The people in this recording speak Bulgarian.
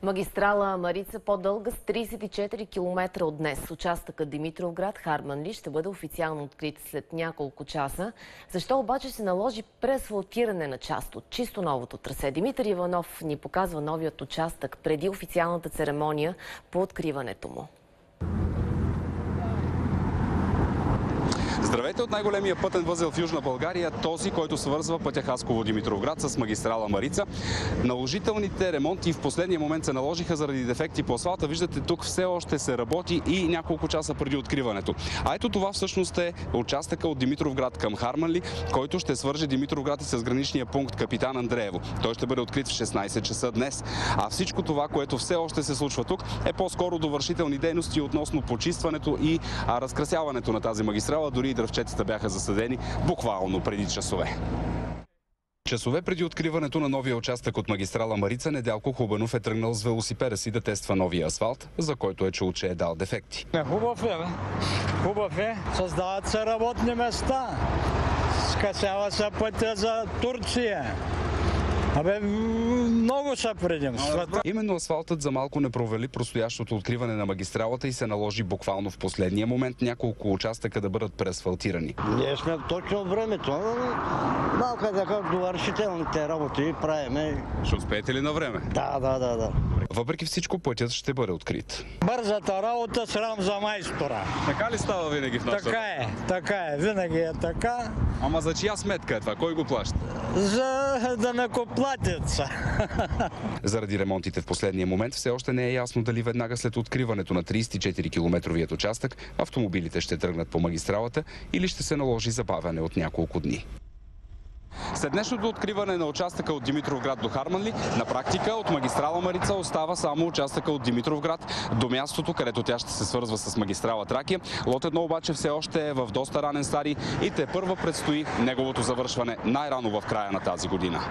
Магистрала Марица по-дълга с 34 км от днес. Участъкът Димитровград-Харманли ще бъде официално открит след няколко часа. Защо обаче се наложи преасфалтиране на част от чисто новото трасе? Димитър Иванов ни показва новият участък преди официалната церемония по откриването му. Здравейте от най-големия пътен възел в Южна България, този, който свързва пътя Хасково-Димитровград с магистрала Марица. Наложителните ремонти в последния момент се наложиха заради дефекти по асфалта. Виждате, тук все още се работи и няколко часа преди откриването. А ето това всъщност е участъка от Димитровград към Харманли, който ще свърже Димитровград и с граничния пункт Капитан Андреево. Той ще бъде открит в 16 часа днес. А всичко това, което все още се случва тук, е по-скоро довършителни дейности относно почистването и разкрасяването на тази магистрала. Дори и дръвчетата бяха засадени буквално преди часове. Часове преди откриването на новия участък от магистрала Марица, Недялко Хубанов е тръгнал с велосипеда си да тества новия асфалт, за който е чул, че е дал дефекти. Хубав е, бе. Хубав е. Създават се работни места. Скъсява се пътя за Турция. Много са предимствата. Именно асфалтът за малко не провали предстоящото откриване на магистралата и се наложи буквално в последния момент няколко участъка да бъдат преасфалтирани. Ние сме точно времето, но малко е така довършителните работи правиме. Ще успеете ли на време? Да. Въпреки всичко, пътят ще бъде открит. Бързата работа срам за майстора. Така ли става винаги в нашата? Така е. Винаги е така. Ама за чия сметка е това? Кой го плаща? За данъкоплатеца. Заради ремонтите в последния момент все още не е ясно дали веднага след откриването на 34-километровият участък автомобилите ще тръгнат по магистралата или ще се наложи забавяне от няколко дни. След днешното откриване на участъка от Димитровград до Харманли, на практика от магистрала Марица остава само участъка от Димитровград до мястото, където тя ще се свързва с магистрала Тракия. Лот 1 обаче все още е в доста ранен стадий и тепърва предстои неговото завършване най-рано в края на тази година.